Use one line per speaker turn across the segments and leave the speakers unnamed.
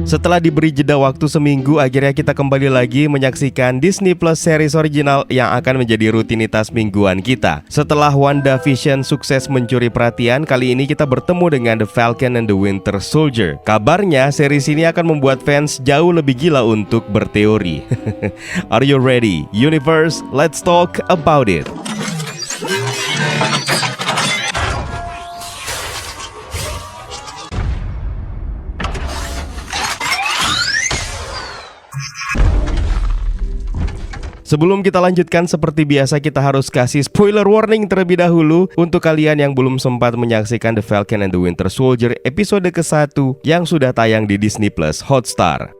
Setelah diberi jeda waktu seminggu, akhirnya kita kembali lagi menyaksikan Disney Plus series original yang akan menjadi rutinitas mingguan kita. Setelah WandaVision sukses mencuri perhatian, kali ini kita bertemu dengan The Falcon and the Winter Soldier. Kabarnya series ini akan membuat fans jauh lebih gila untuk berteori. Are you ready? Universe, let's talk about it. Sebelum kita lanjutkan, seperti biasa kita harus kasih spoiler warning terlebih dahulu untuk kalian yang belum sempat menyaksikan The Falcon and the Winter Soldier episode ke-1 yang sudah tayang di Disney Plus Hotstar.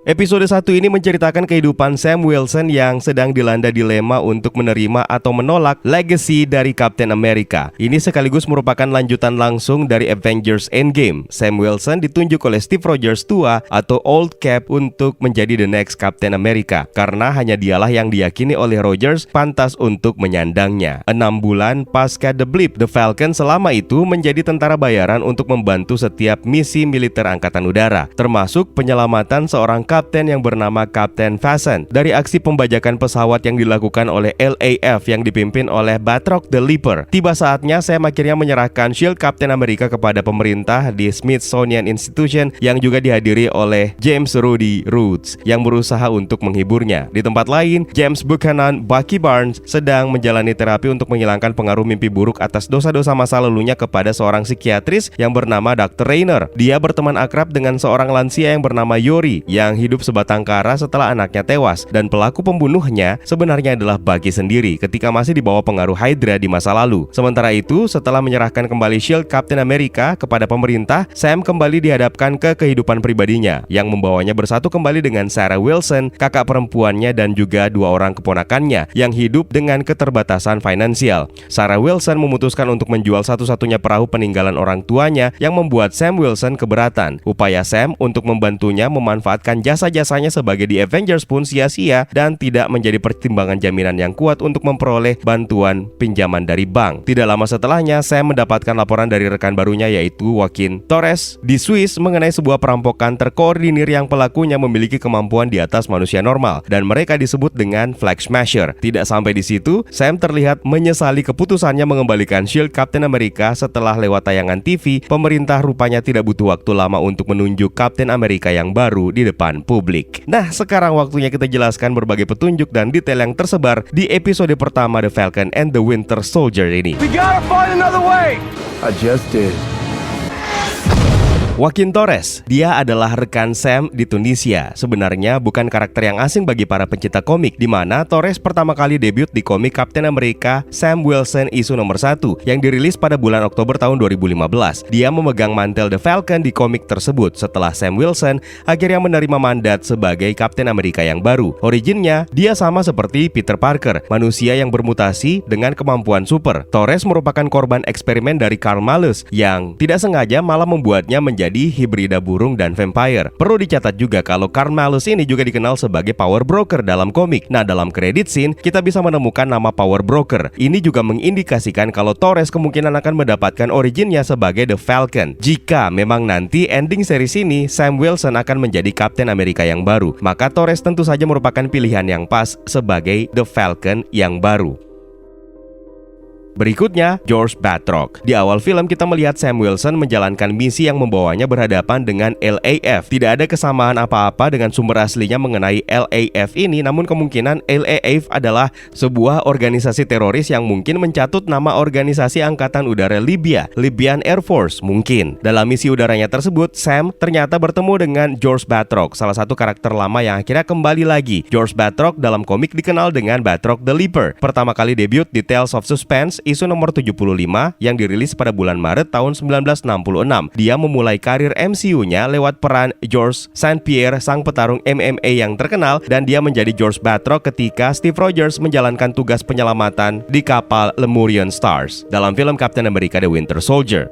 Episode 1 ini menceritakan kehidupan Sam Wilson yang sedang dilanda dilema untuk menerima atau menolak legacy dari Captain America. Ini sekaligus merupakan lanjutan langsung dari Avengers Endgame. Sam Wilson ditunjuk oleh Steve Rogers tua atau Old Cap untuk menjadi the next Captain America, karena hanya dialah yang diyakini oleh Rogers pantas untuk menyandangnya. 6 bulan pasca The Blip, The Falcon selama itu menjadi tentara bayaran untuk membantu setiap misi militer angkatan udara, termasuk penyelamatan seorang kapten yang bernama Kapten Phasson dari aksi pembajakan pesawat yang dilakukan oleh LAF yang dipimpin oleh Batroc the Leaper. Tiba saatnya Sam akhirnya menyerahkan Shield Captain America kepada pemerintah di Smithsonian Institution yang juga dihadiri oleh James Rudy Rhodes yang berusaha untuk menghiburnya. Di tempat lain, James Buchanan Bucky Barnes sedang menjalani terapi untuk menghilangkan pengaruh mimpi buruk atas dosa-dosa masa lalunya kepada seorang psikiatris yang bernama Dr. Rainer. Dia berteman akrab dengan seorang lansia yang bernama Yori yang hidup sebatang kara setelah anaknya tewas, dan pelaku pembunuhnya sebenarnya adalah Bucky sendiri ketika masih di bawah pengaruh Hydra di masa lalu. Sementara itu, setelah menyerahkan kembali Shield Captain America kepada pemerintah, Sam kembali dihadapkan ke kehidupan pribadinya yang membawanya bersatu kembali dengan Sarah Wilson, kakak perempuannya, dan juga 2 orang keponakannya yang hidup dengan keterbatasan finansial. Sarah Wilson memutuskan untuk menjual satu-satunya perahu peninggalan orang tuanya yang membuat Sam Wilson keberatan. Upaya Sam untuk membantunya memanfaatkan jasa-jasanya sebagai The Avengers pun sia-sia dan tidak menjadi pertimbangan jaminan yang kuat untuk memperoleh bantuan pinjaman dari bank. Tidak lama setelahnya, Sam mendapatkan laporan dari rekan barunya yaitu Joaquin Torres di Swiss mengenai sebuah perampokan terkoordinir yang pelakunya memiliki kemampuan di atas manusia normal dan mereka disebut dengan Flag Smasher. Tidak sampai di situ, Sam terlihat menyesali keputusannya mengembalikan Shield Captain America setelah lewat tayangan TV. Pemerintah rupanya tidak butuh waktu lama untuk menunjuk Captain America yang baru di depan publik. Nah, sekarang waktunya kita jelaskan berbagai petunjuk dan detail yang tersebar di episode pertama The Falcon and the Winter Soldier ini.
We gotta find another way.
I just did.
Joaquin Torres, dia adalah rekan Sam di Tunisia. Sebenarnya bukan karakter yang asing bagi para pencinta komik, di mana Torres pertama kali debut di komik Captain America Sam Wilson isu nomor 1 yang dirilis pada bulan Oktober tahun 2015. Dia memegang mantel The Falcon di komik tersebut setelah Sam Wilson akhirnya menerima mandat sebagai Captain America yang baru. Originnya, dia sama seperti Peter Parker, manusia yang bermutasi dengan kemampuan super. Torres merupakan korban eksperimen dari Karl Malus yang tidak sengaja malah membuatnya menjadi hibrida burung dan vampire. Perlu dicatat juga kalau Karl Malus ini juga dikenal sebagai Power Broker dalam komik. Nah, dalam credit scene kita bisa menemukan nama Power Broker. Ini juga mengindikasikan kalau Torres kemungkinan akan mendapatkan originnya sebagai The Falcon. Jika memang nanti ending series ini Sam Wilson akan menjadi Captain America yang baru, maka Torres tentu saja merupakan pilihan yang pas sebagai The Falcon yang baru. Berikutnya, George Batroc. Di awal film kita melihat Sam Wilson menjalankan misi yang membawanya berhadapan dengan LAF. Tidak ada kesamaan apa-apa dengan sumber aslinya mengenai LAF ini, namun kemungkinan LAF adalah sebuah organisasi teroris yang mungkin mencatut nama organisasi angkatan udara Libya, Libyan Air Force mungkin. Dalam misi udaranya tersebut, Sam ternyata bertemu dengan George Batroc, salah satu karakter lama yang akhirnya kembali lagi. George Batroc dalam komik dikenal dengan Batroc the Leaper. Pertama kali debut di Tales of Suspense isu nomor 75 yang dirilis pada bulan Maret tahun 1966. Dia memulai karir MCU-nya lewat peran George St. Pierre, sang petarung MMA yang terkenal, dan dia menjadi George Batroc ketika Steve Rogers menjalankan tugas penyelamatan di kapal Lemurian Stars dalam film Captain America The Winter Soldier.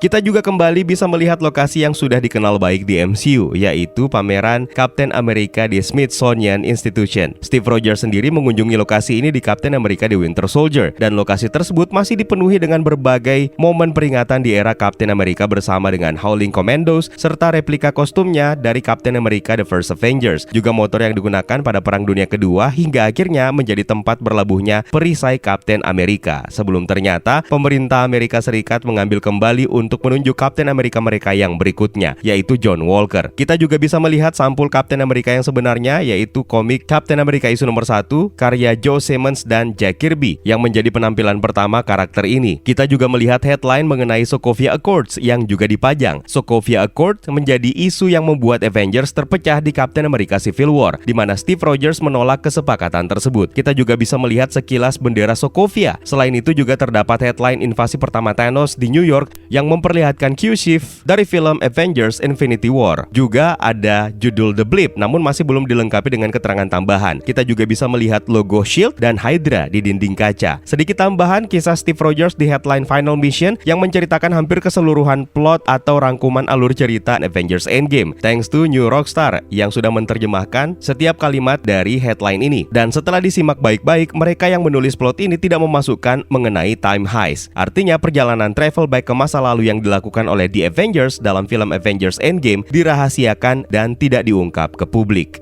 Kita juga kembali bisa melihat lokasi yang sudah dikenal baik di MCU, yaitu pameran Captain America di Smithsonian Institution. Steve Rogers sendiri mengunjungi lokasi ini di Captain America di Winter Soldier, dan lokasi tersebut masih dipenuhi dengan berbagai momen peringatan di era Captain America bersama dengan Howling Commandos serta replika kostumnya dari Captain America The First Avengers, juga motor yang digunakan pada Perang Dunia Kedua hingga akhirnya menjadi tempat berlabuhnya perisai Captain America, sebelum ternyata pemerintah Amerika Serikat mengambil kembali untuk menunjuk Captain America mereka yang berikutnya, yaitu John Walker. Kita juga bisa melihat sampul Captain America yang sebenarnya, yaitu komik Captain America issue nomor 1 karya Joe Simmons dan Jack Kirby yang menjadi penampilan pertama karakter ini. Kita juga melihat headline mengenai Sokovia Accords yang juga dipajang. Sokovia Accords menjadi isu yang membuat Avengers terpecah di Captain America Civil War, di mana Steve Rogers menolak kesepakatan tersebut. Kita juga bisa melihat sekilas bendera Sokovia. Selain itu juga terdapat headline invasi pertama Thanos di New York yang memperlihatkan Q-Shift dari film Avengers Infinity War. Juga ada judul The Blip, namun masih belum dilengkapi dengan keterangan tambahan. Kita juga bisa melihat logo SHIELD dan Hydra di dinding kaca. Sedikit tambahan, kisah Steve Rogers di headline Final Mission yang menceritakan hampir keseluruhan plot atau rangkuman alur cerita Avengers Endgame, thanks to New Rockstar yang sudah menerjemahkan setiap kalimat dari headline ini. Dan setelah disimak baik-baik, mereka yang menulis plot ini tidak memasukkan mengenai time heist. Artinya perjalanan travel back ke masa lalu yang dilakukan oleh The Avengers dalam film Avengers Endgame dirahasiakan dan tidak diungkap ke publik.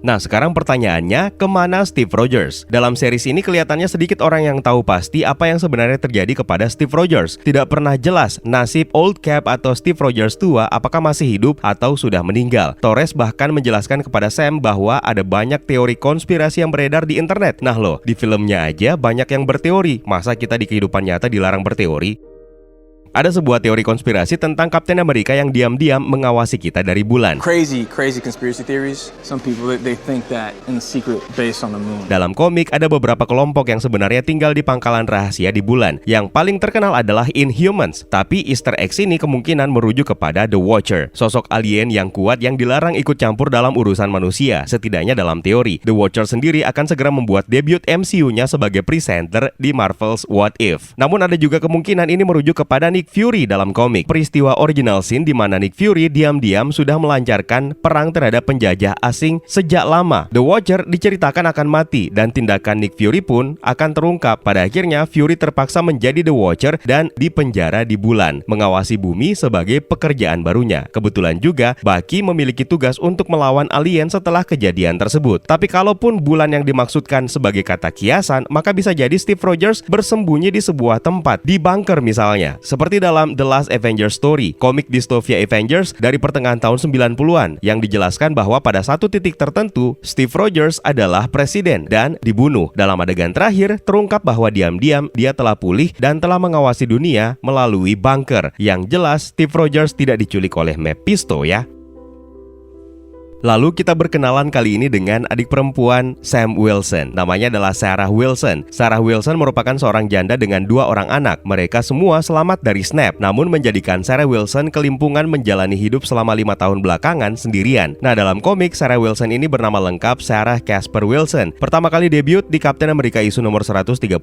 Nah, sekarang pertanyaannya, kemana Steve Rogers? Dalam series ini kelihatannya sedikit orang yang tahu pasti apa yang sebenarnya terjadi kepada Steve Rogers. Tidak pernah jelas nasib Old Cap atau Steve Rogers tua apakah masih hidup atau sudah meninggal. Torres bahkan menjelaskan kepada Sam bahwa ada banyak teori konspirasi yang beredar di internet. Nah loh, di filmnya aja banyak yang berteori. Masa kita di kehidupan nyata dilarang berteori? Ada sebuah teori konspirasi tentang Captain America yang diam-diam mengawasi kita dari bulan.
Crazy conspiracy theories. Some people they think that in secret based on the moon.
Dalam komik ada beberapa kelompok yang sebenarnya tinggal di pangkalan rahasia di bulan. Yang paling terkenal adalah Inhumans. Tapi Easter eggs ini kemungkinan merujuk kepada The Watcher, sosok alien yang kuat yang dilarang ikut campur dalam urusan manusia. Setidaknya dalam teori, The Watcher sendiri akan segera membuat debut MCU-nya sebagai presenter di Marvel's What If. Namun ada juga kemungkinan ini merujuk kepada Nick Fury dalam komik. Peristiwa original scene di mana Nick Fury diam-diam sudah melancarkan perang terhadap penjajah asing sejak lama. The Watcher diceritakan akan mati dan tindakan Nick Fury pun akan terungkap. Pada akhirnya Fury terpaksa menjadi The Watcher dan dipenjara di bulan, mengawasi bumi sebagai pekerjaan barunya. Kebetulan juga Bucky memiliki tugas untuk melawan alien setelah kejadian tersebut. Tapi kalaupun bulan yang dimaksudkan sebagai kata kiasan, maka bisa jadi Steve Rogers bersembunyi di sebuah tempat, di bunker misalnya. Seperti dalam The Last Avengers Story, komik distopia Avengers dari pertengahan tahun 90-an, yang dijelaskan bahwa pada satu titik tertentu Steve Rogers adalah presiden dan dibunuh. Dalam adegan terakhir terungkap bahwa diam-diam dia telah pulih dan telah mengawasi dunia melalui bunker. Yang jelas Steve Rogers tidak diculik oleh Mephisto ya. Lalu kita berkenalan kali ini dengan adik perempuan Sam Wilson. Namanya adalah Sarah Wilson. Sarah Wilson merupakan seorang janda dengan 2 orang anak. Mereka semua selamat dari Snap, namun menjadikan Sarah Wilson kelimpungan menjalani hidup selama 5 tahun belakangan sendirian. Nah, dalam komik, Sarah Wilson ini bernama lengkap Sarah Casper Wilson. Pertama kali debut di Captain America issue nomor 134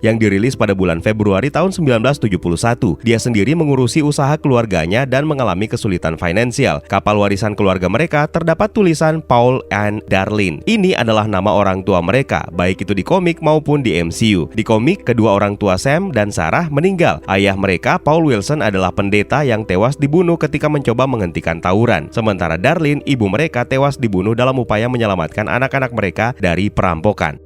yang dirilis pada bulan Februari tahun 1971. Dia sendiri mengurusi usaha keluarganya dan mengalami kesulitan finansial. Kapal warisan keluarga mereka terdapat tulisan Paul and Darlene. Ini adalah nama orang tua mereka, baik itu di komik maupun di MCU. Di komik, kedua orang tua Sam dan Sarah meninggal. Ayah mereka, Paul Wilson, adalah pendeta yang tewas dibunuh ketika mencoba menghentikan tawuran. Sementara Darlene, ibu mereka, tewas dibunuh dalam upaya menyelamatkan anak-anak mereka dari perampokan.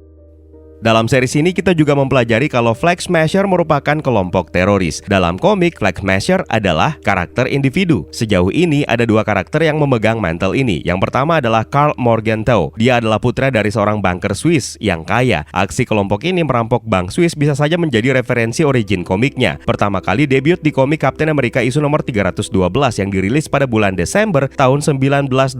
Dalam series ini kita juga mempelajari kalau Flag Smasher merupakan kelompok teroris. Dalam komik, Flag Smasher adalah karakter individu. Sejauh ini ada 2 karakter yang memegang mantel ini. Yang pertama adalah Karl Morgenthau. Dia adalah putra dari seorang banker Swiss yang kaya. Aksi kelompok ini merampok bank Swiss bisa saja menjadi referensi origin komiknya. Pertama kali debut di komik Captain America issue nomor 312 yang dirilis pada bulan Desember tahun 1985.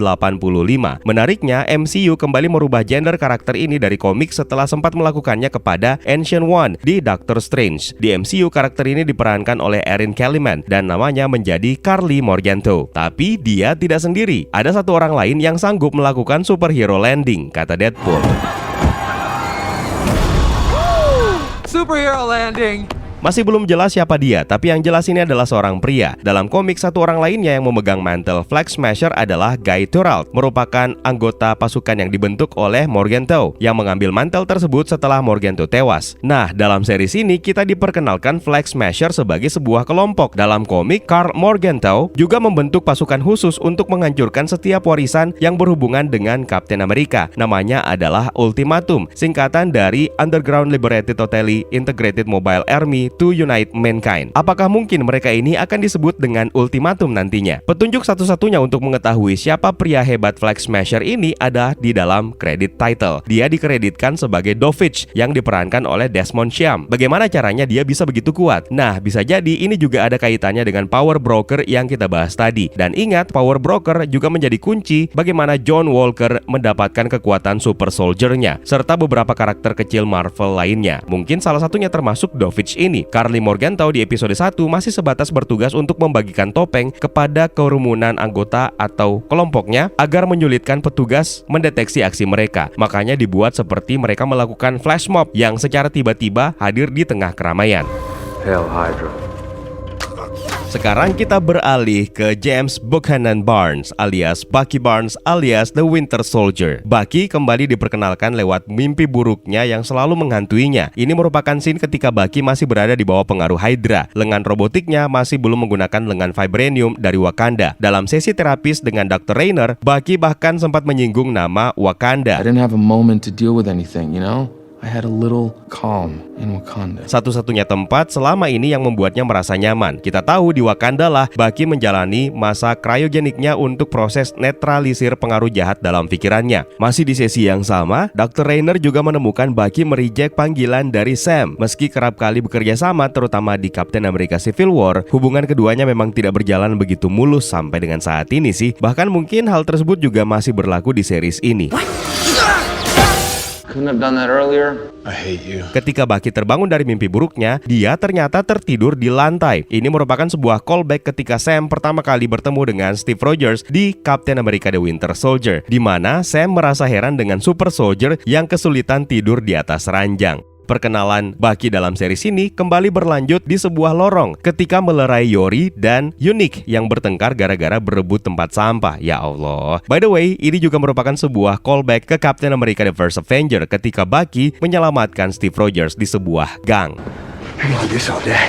Menariknya, MCU kembali merubah gender karakter ini dari komik setelah sempat melakukannya kepada Ancient One di Doctor Strange. Di MCU, karakter ini diperankan oleh Erin Kellyman dan namanya menjadi Karli Morgenthau. Tapi dia tidak sendiri. Ada satu orang lain yang sanggup melakukan superhero landing, kata Deadpool.
Superhero landing.
Masih belum jelas siapa dia, tapi yang jelas ini adalah seorang pria. Dalam komik, satu orang lainnya yang memegang mantel Flag Smasher adalah Guy Turalt, merupakan anggota pasukan yang dibentuk oleh Morgenthau yang mengambil mantel tersebut setelah Morgenthau tewas. Nah, dalam series ini kita diperkenalkan Flag Smasher sebagai sebuah kelompok. Dalam komik, Karl Morgenthau juga membentuk pasukan khusus untuk menghancurkan setiap warisan yang berhubungan dengan Kapten Amerika. Namanya adalah Ultimatum, singkatan dari Underground Liberated Totally Integrated Mobile Army to Unite Mankind. Apakah mungkin mereka ini akan disebut dengan Ultimatum nantinya? Petunjuk satu-satunya untuk mengetahui siapa pria hebat Flag Smasher ini ada di dalam kredit title. Dia dikreditkan sebagai Dovich yang diperankan oleh Desmond Chiam. Bagaimana caranya dia bisa begitu kuat? Nah, bisa jadi ini juga ada kaitannya dengan Power Broker yang kita bahas tadi. Dan ingat, Power Broker juga menjadi kunci bagaimana John Walker mendapatkan kekuatan Super Soldier-nya, serta beberapa karakter kecil Marvel lainnya. Mungkin salah satunya termasuk Dovich ini. Karli Morgenthau di episode 1 masih sebatas bertugas untuk membagikan topeng kepada kerumunan anggota atau kelompoknya agar menyulitkan petugas mendeteksi aksi mereka. Makanya dibuat seperti mereka melakukan flash mob yang secara tiba-tiba hadir di tengah keramaian.
Hail Hydra.
Sekarang kita beralih ke James Buchanan Barnes alias Bucky Barnes alias The Winter Soldier. Bucky kembali diperkenalkan lewat mimpi buruknya yang selalu menghantuinya. Ini merupakan scene ketika Bucky masih berada di bawah pengaruh Hydra. Lengan robotiknya masih belum menggunakan lengan vibranium dari Wakanda. Dalam sesi terapis dengan Dr. Rainer, Bucky bahkan sempat menyinggung nama Wakanda.
I didn't have a moment to deal with anything, you know? I had a little calm in Wakanda.
Satu-satunya tempat selama ini yang membuatnya merasa nyaman. Kita tahu di Wakanda lah Bucky menjalani masa kriogeniknya untuk proses netralisir pengaruh jahat dalam pikirannya. Masih di sesi yang sama, Dr. Rainer juga menemukan Bucky mereject panggilan dari Sam. Meski kerap kali bekerja sama terutama di Captain America Civil War, hubungan keduanya memang tidak berjalan begitu mulus sampai dengan saat ini sih. Bahkan mungkin hal tersebut juga masih berlaku di series ini.
Couldn't have done that earlier.
I hate you.
Ketika Bucky terbangun dari mimpi buruknya, dia ternyata tertidur di lantai. Ini merupakan sebuah callback ketika Sam pertama kali bertemu dengan Steve Rogers di Captain America The Winter Soldier, di mana Sam merasa heran dengan Super Soldier yang kesulitan tidur di atas ranjang. Perkenalan Bucky dalam series ini kembali berlanjut di sebuah lorong ketika melerai Yori dan Unique yang bertengkar gara-gara berebut tempat sampah. Ya Allah. By the way, ini juga merupakan sebuah callback ke Captain America The First Avenger ketika Bucky menyelamatkan Steve Rogers di sebuah gang.
I'm on this all day.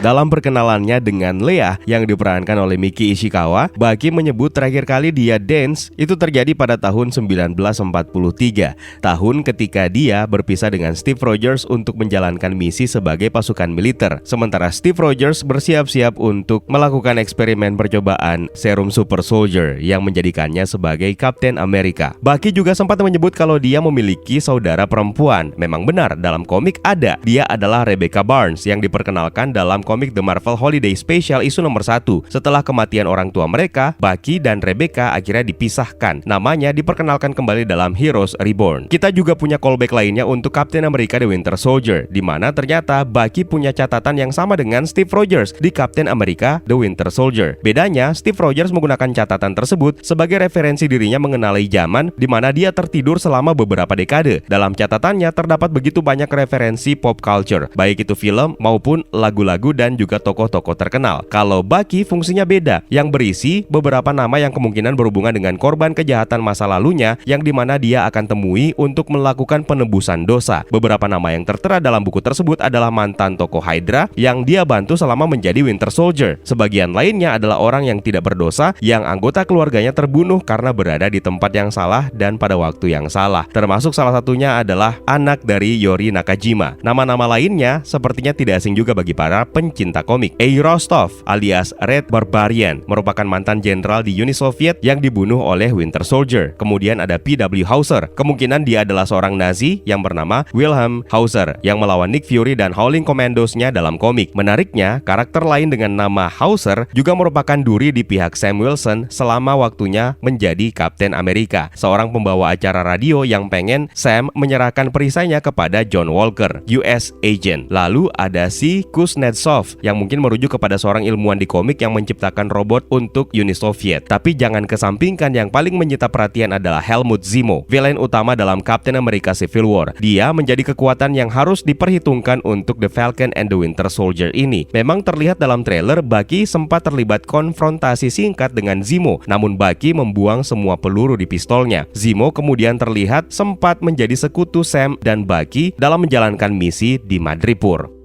Dalam perkenalannya dengan Leah yang diperankan oleh Miki Ishikawa, Bucky menyebut terakhir kali dia dance itu terjadi pada tahun 1943, tahun ketika dia berpisah dengan Steve Rogers untuk menjalankan misi sebagai pasukan militer. Sementara Steve Rogers bersiap-siap untuk melakukan eksperimen percobaan serum Super Soldier yang menjadikannya sebagai Kapten Amerika. Bucky juga sempat menyebut kalau dia memiliki saudara perempuan. Memang benar, dalam komik ada. Dia adalah Rebecca Barnes yang diperkenalkan dalam komik The Marvel Holiday Special isu nomor 1. Setelah kematian orang tua mereka, Bucky dan Rebecca akhirnya dipisahkan. Namanya diperkenalkan kembali dalam Heroes Reborn. Kita juga punya callback lainnya untuk Captain America The Winter Soldier, di mana ternyata Bucky punya catatan yang sama dengan Steve Rogers di Captain America The Winter Soldier. Bedanya, Steve Rogers menggunakan catatan tersebut sebagai referensi dirinya mengenali zaman di mana dia tertidur selama beberapa dekade. Dalam catatannya terdapat begitu banyak referensi pop culture, baik itu film maupun lagu-lagu dan juga tokoh-tokoh terkenal. Kalau Bucky fungsinya beda, yang berisi beberapa nama yang kemungkinan berhubungan dengan korban kejahatan masa lalunya yang dimana dia akan temui untuk melakukan penebusan dosa. Beberapa nama yang tertera dalam buku tersebut adalah mantan tokoh Hydra yang dia bantu selama menjadi Winter Soldier. Sebagian lainnya adalah orang yang tidak berdosa yang anggota keluarganya terbunuh karena berada di tempat yang salah dan pada waktu yang salah. Termasuk salah satunya adalah anak dari Yori Nakajima. Nama-nama lainnya sepertinya tidak asing juga bagi para pencinta komik. A. Rostov alias Red Barbarian merupakan mantan jenderal di Uni Soviet yang dibunuh oleh Winter Soldier. Kemudian ada P.W. Hauser. Kemungkinan dia adalah seorang Nazi yang bernama Wilhelm Hauser yang melawan Nick Fury dan Howling Commandos-nya dalam komik. Menariknya, karakter lain dengan nama Hauser juga merupakan duri di pihak Sam Wilson selama waktunya menjadi Kapten Amerika, seorang pembawa acara radio yang pengen Sam menyerahkan perisainya kepada John Walker, US agent. Lalu ada si Kuznetsov Kuznetsov, yang mungkin merujuk kepada seorang ilmuwan di komik yang menciptakan robot untuk Uni Soviet. Tapi jangan kesampingkan yang paling menyita perhatian adalah Helmut Zemo, villain utama dalam Captain America Civil War. Dia menjadi kekuatan yang harus diperhitungkan untuk The Falcon and the Winter Soldier ini. Memang terlihat dalam trailer Bucky sempat terlibat konfrontasi singkat dengan Zemo, namun Bucky membuang semua peluru di pistolnya. Zemo kemudian terlihat sempat menjadi sekutu Sam dan Bucky dalam menjalankan misi di Madripoor.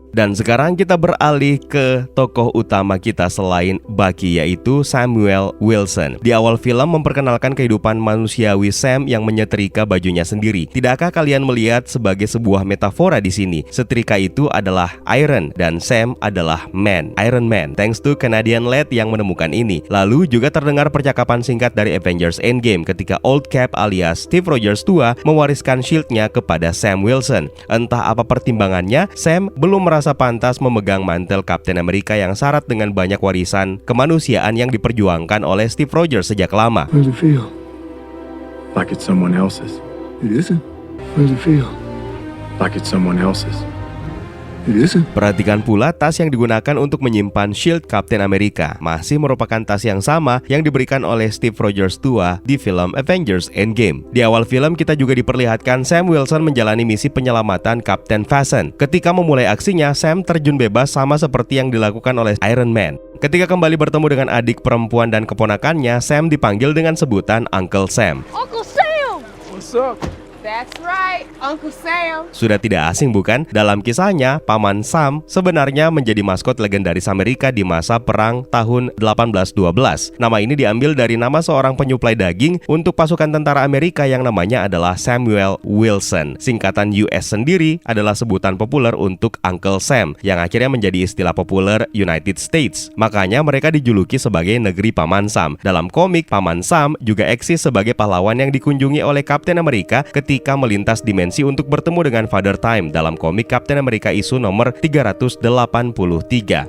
Dan sekarang kita beralih ke tokoh utama kita selain Bucky, yaitu Samuel Wilson. Di awal film memperkenalkan kehidupan manusiawi Sam yang menyetrika bajunya sendiri. Tidakkah kalian melihat sebagai sebuah metafora di sini? Setrika itu adalah Iron dan Sam adalah Man, Iron Man. Thanks to Canadian lad yang menemukan ini. Lalu juga terdengar percakapan singkat dari Avengers Endgame ketika Old Cap alias Steve Rogers tua mewariskan shield-nya kepada Sam Wilson. Entah apa pertimbangannya, Sam belum merasa pantas memegang mantel Kapten Amerika yang syarat dengan banyak warisan kemanusiaan yang diperjuangkan oleh Steve Rogers sejak lama.
How does it feel? Like it's someone else's. It isn't. How does it feel? Like it's someone else's. It isn't.
Perhatikan pula tas yang digunakan untuk menyimpan shield Kapten Amerika. Masih merupakan tas yang sama yang diberikan oleh Steve Rogers tua di film Avengers Endgame. Di awal film kita juga diperlihatkan Sam Wilson menjalani misi penyelamatan Kapten Fasen. Ketika memulai aksinya, Sam terjun bebas sama seperti yang dilakukan oleh Iron Man. Ketika kembali bertemu dengan adik perempuan dan keponakannya, Sam dipanggil dengan sebutan Uncle Sam.
Uncle Sam!
What's up?
That's right, Uncle Sam.
Sudah tidak asing bukan? Dalam kisahnya, Paman Sam sebenarnya menjadi maskot legendaris Amerika di masa perang tahun 1812. Nama ini diambil dari nama seorang penyuplai daging untuk pasukan tentara Amerika yang namanya adalah Samuel Wilson. Singkatan US sendiri adalah sebutan populer untuk Uncle Sam yang akhirnya menjadi istilah populer United States. Makanya mereka dijuluki sebagai negeri Paman Sam. Dalam komik, Paman Sam juga eksis sebagai pahlawan yang dikunjungi oleh Kapten Amerika ketika melintas dimensi untuk bertemu dengan Father Time dalam komik Captain America isu nomor 383.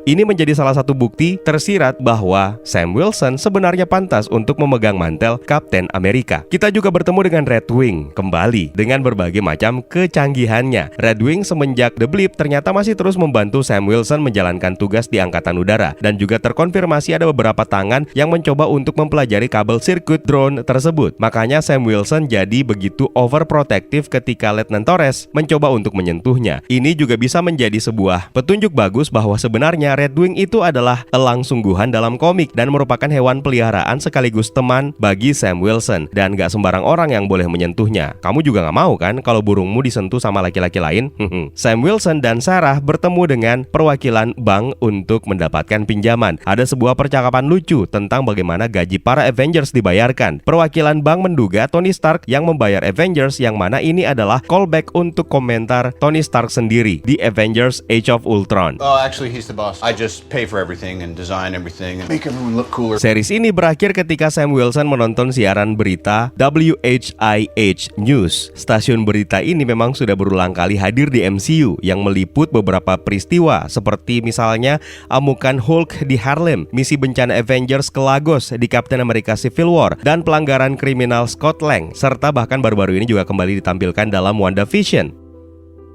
Ini menjadi salah satu bukti tersirat bahwa Sam Wilson sebenarnya pantas untuk memegang mantel Captain America. Kita juga bertemu dengan Red Wing kembali dengan berbagai macam kecanggihannya. Red Wing semenjak The Blip ternyata masih terus membantu Sam Wilson menjalankan tugas di Angkatan Udara, dan juga terkonfirmasi ada beberapa tangan yang mencoba untuk mempelajari kabel sirkuit drone tersebut. Makanya Sam Wilson jadi begitu overprotective ketika Letnan Torres mencoba untuk menyentuhnya. Ini juga bisa menjadi sebuah petunjuk bagus bahwa sebenarnya Red Wing itu adalah elang sungguhan dalam komik dan merupakan hewan peliharaan sekaligus teman bagi Sam Wilson, dan gak sembarang orang yang boleh menyentuhnya. Kamu juga gak mau kan kalau burungmu disentuh sama laki-laki lain? Sam Wilson dan Sarah bertemu dengan perwakilan bank untuk mendapatkan pinjaman. Ada sebuah percakapan lucu tentang bagaimana gaji para Avengers dibayarkan. Perwakilan bank menduga Tony Stark yang membayar Avengers, yang mana ini adalah callback untuk komentar Tony Stark sendiri di Avengers Age of Ultron.
Oh, actually he's the boss. I just pay for everything and design everything and make everyone look cooler.
Series ini berakhir ketika Sam Wilson menonton siaran berita WHIH News. Stasiun berita ini memang sudah berulang kali hadir di MCU yang meliput beberapa peristiwa seperti misalnya amukan Hulk di Harlem, misi bencana Avengers ke Lagos di Captain America Civil War, dan pelanggaran kriminal Scott Lang, serta bahkan baru-baru ini juga kembali ditampilkan dalam WandaVision.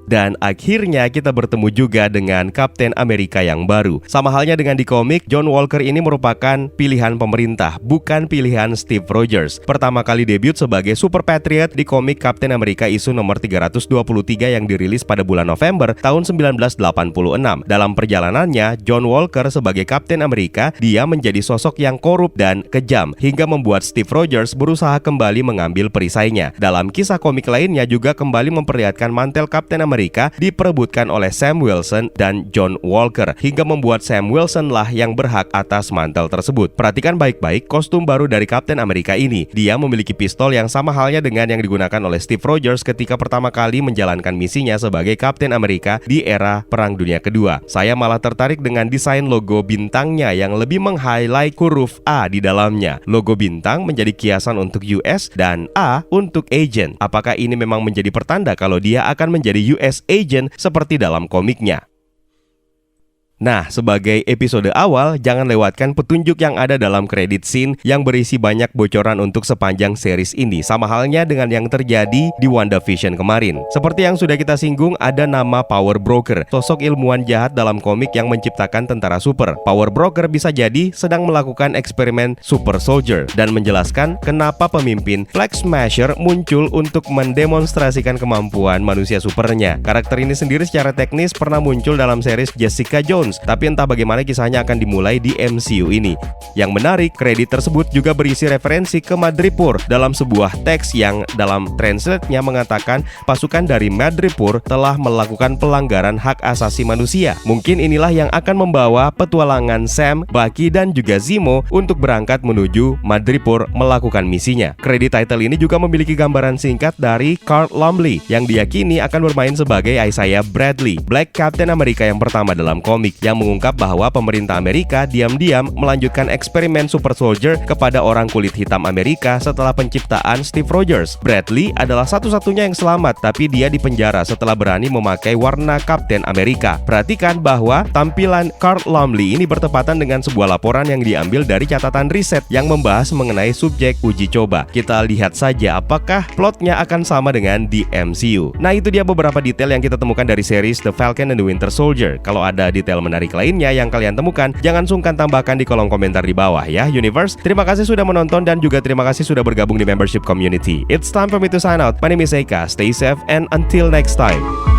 Dan akhirnya kita bertemu juga dengan Kapten Amerika yang baru. Sama halnya dengan di komik, John Walker ini merupakan pilihan pemerintah, bukan pilihan Steve Rogers. Pertama kali debut sebagai Super Patriot di komik Kapten Amerika isu nomor 323 yang dirilis pada bulan November tahun 1986. Dalam perjalanannya, John Walker sebagai Kapten Amerika, dia menjadi sosok yang korup dan kejam hingga membuat Steve Rogers berusaha kembali mengambil perisainya. Dalam kisah komik lainnya juga kembali memperlihatkan mantel Kapten Amerika diperebutkan oleh Sam Wilson dan John Walker hingga membuat Sam Wilson lah yang berhak atas mantel tersebut. Perhatikan baik-baik kostum baru dari Kapten Amerika ini. Dia memiliki pistol yang sama halnya dengan yang digunakan oleh Steve Rogers ketika pertama kali menjalankan misinya sebagai Kapten Amerika di era Perang Dunia Kedua. Saya malah tertarik dengan desain logo bintangnya yang lebih meng-highlight huruf A di dalamnya. Logo bintang menjadi kiasan untuk US dan A untuk agent. Apakah ini memang menjadi pertanda kalau dia akan menjadi US agent seperti dalam komiknya? Nah, sebagai episode awal, jangan lewatkan petunjuk yang ada dalam credit scene yang berisi banyak bocoran untuk sepanjang series ini, sama halnya dengan yang terjadi di WandaVision kemarin. Seperti yang sudah kita singgung, ada nama Power Broker, sosok ilmuwan jahat dalam komik yang menciptakan tentara super. Power Broker bisa jadi sedang melakukan eksperimen Super Soldier dan menjelaskan kenapa pemimpin Flag Smasher muncul untuk mendemonstrasikan kemampuan manusia supernya. Karakter ini sendiri secara teknis pernah muncul dalam series Jessica Jones, tapi entah bagaimana kisahnya akan dimulai di MCU ini. Yang menarik, kredit tersebut juga berisi referensi ke Madripoor dalam sebuah teks yang dalam translate-nya mengatakan pasukan dari Madripoor telah melakukan pelanggaran hak asasi manusia. Mungkin inilah yang akan membawa petualangan Sam, Bucky, dan juga Zemo untuk berangkat menuju Madripoor melakukan misinya. Kredit title ini juga memiliki gambaran singkat dari Carl Lumbly yang diyakini akan bermain sebagai Isaiah Bradley, Black Captain Amerika yang pertama dalam komik, yang mengungkap bahwa pemerintah Amerika diam-diam melanjutkan eksperimen Super Soldier kepada orang kulit hitam Amerika setelah penciptaan Steve Rogers. Bradley adalah satu-satunya yang selamat, tapi dia dipenjara setelah berani memakai warna Kapten Amerika. Perhatikan bahwa tampilan Carl Lumbly ini bertepatan dengan sebuah laporan yang diambil dari catatan riset yang membahas mengenai subjek uji coba. Kita lihat saja apakah plotnya akan sama dengan di MCU. Nah, itu dia beberapa detail yang kita temukan dari series The Falcon and the Winter Soldier. Kalau ada detail menarik lainnya yang kalian temukan, jangan sungkan tambahkan di kolom komentar di bawah ya, Universe. Terima kasih sudah menonton dan juga terima kasih sudah bergabung di membership community. It's time for me to sign out. My name is Eka. Stay safe and until next time.